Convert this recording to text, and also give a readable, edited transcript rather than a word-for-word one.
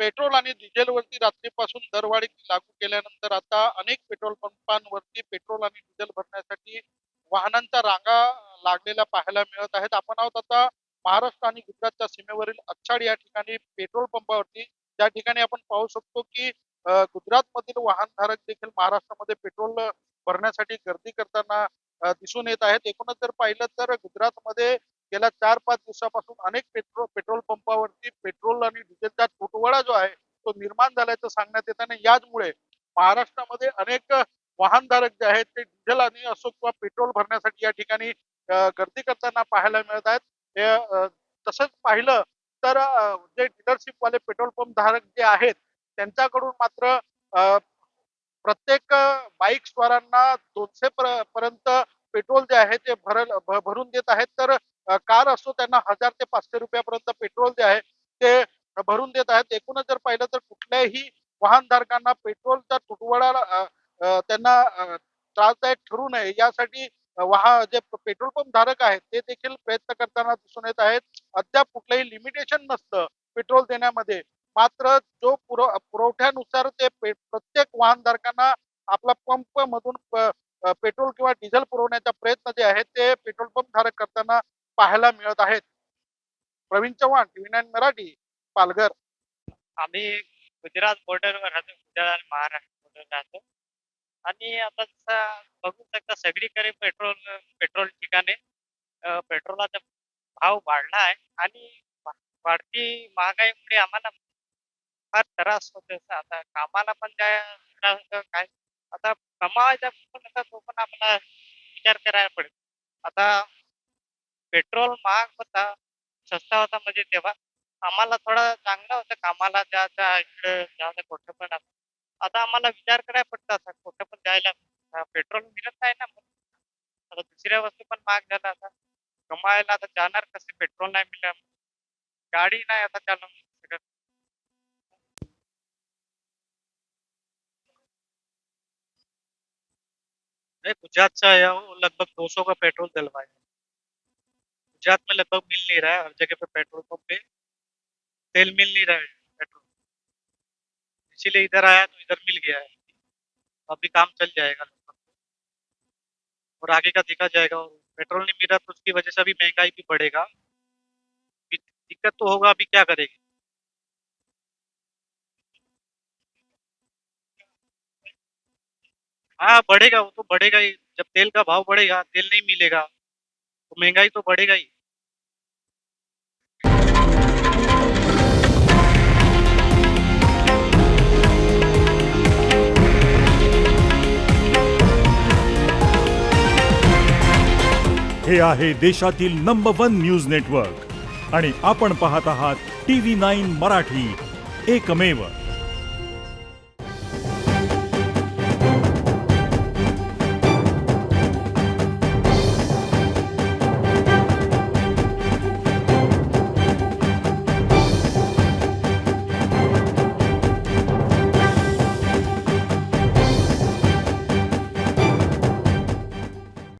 Petrol आणि डिझेलवरती रात्रीपासून दरवाढी लागू केल्यानंतर आता अनेक पेट्रोल पंपांवरती पेट्रोल आणि डिझेल भरण्यासाठी वाहनांच्या रांगा लागलेल्या पाहायला मिळत आहेत. आपण आहोत आता महाराष्ट्र आणि गुजरातच्या सीमेवरील अच्छाड या ठिकाणी पेट्रोल पंपावरती. त्या ठिकाणी आपण पाहू शकतो की गुजरातमधील वाहनधारक देखील महाराष्ट्रामध्ये पेट्रोल भरण्यासाठी गर्दी करताना दिसून येत आहेत. एकूणच जर पाहिलं तर गुजरातमध्ये गेल्या 4-5 दिवसापासून अनेक पेट्रोल पंपावरती पेट्रोल आणि डिझेलचा तुटवडा जो आहे तो निर्माण झाल्याचं सांगण्यात येत आहे. याचमुळे महाराष्ट्रामध्ये अनेक वाहनधारक जे आहेत ते डिझेल आणि असो किंवा पेट्रोल भरण्यासाठी या ठिकाणी गर्दी करताना पाहायला मिळत आहेत. तसंच पाहिलं तर जे डीलरशिप वाले पेट्रोल पंप धारक जे आहेत त्यांच्याकडून मात्र प्रत्येक बाईक स्वारांना 200 पर्यंत पेट्रोल जे आहे ते भरून देत आहेत. तर कार असो त्यांना 1000 ते 500 रुपयापर्यंत पेट्रोल जे आहे ते भरून देत आहेत. एकूणच जर पाहिलं तर कुठल्याही वाहनधारकांना पेट्रोलचा तुटवडा त्यांना त्रासदायक ठरू नये यासाठी जे पेट्रोल पंप धारक आहेत ते देखील प्रयत्न करताना दिसून येत आहेत. अद्याप कुठलंही लिमिटेशन नसतं पेट्रोल देण्यामध्ये, मात्र जो पुरवठ्यानुसार ते प्रत्येक वाहनधारकांना आपला पंप मधून पेट्रोल किंवा डिझेल पुरवण्याचा प्रयत्न जे आहेत ते पेट्रोल पंप धारक करताना पाहायला मिळत आहेत. प्रवीण चव्हाण, TV9 मराठी, पालघर. आम्ही गुजरात बॉर्डरवर राहतो. गुजरात आणि महाराष्ट्र बॉर्डर राहतो. आणि आता जसं बघू शकता सगळीकडे पेट्रोल ठिकाणी पेट्रोलाचा भाव वाढला आहे आणि वाढती महागाईमुळे आम्हाला फार त्रास होतो. आता कामाला पण काय आता कमावायचा पण आता तो पण आपला विचार करायला पडेल. आता पेट्रोल महाग होता, सस्ता होता म्हणजे तेव्हा आम्हाला थोडं चांगलं होतं कामाला जायचं इकडे जायचं कुठं पण. आता आम्हाला विचार करायला पडतं आता कुठं पण जायला पेट्रोल मिळत नाही ना. आता दुसऱ्या वस्तू पण महाग झाल्या. आता कमायला आता जाणार कसे पेट्रोल नाही मिळालं, गाडी नाही आता चालवू शकत. नहीं, गुजरात से आया हूँ, लगभग 200 का पेट्रोल डलवाया। गुजरात में लगभग मिल नहीं रहा है, हर जगह पे पेट्रोल पंप पे तेल मिल नहीं रहा है पेट्रोल, इसीलिए इधर आया तो इधर मिल गया है। अभी काम चल जाएगा लगभग, और आगे का देखा जाएगा। और पेट्रोल नहीं मिल रहा तो उसकी वजह से अभी महंगाई भी बढ़ेगा। दिक्कत तो होगा, अभी क्या करेंगे। हाँ बढ़ेगा, वो तो बढ़ेगा ही। जब तेल का भाव बढ़ेगा, तेल नहीं मिलेगा तो महंगाई तो बढ़ेगा ही। हे आहे देशातील नंबर 1 न्यूज नेटवर्क आणि आपण पाहत आहात TV9 मराठी, एकमेव.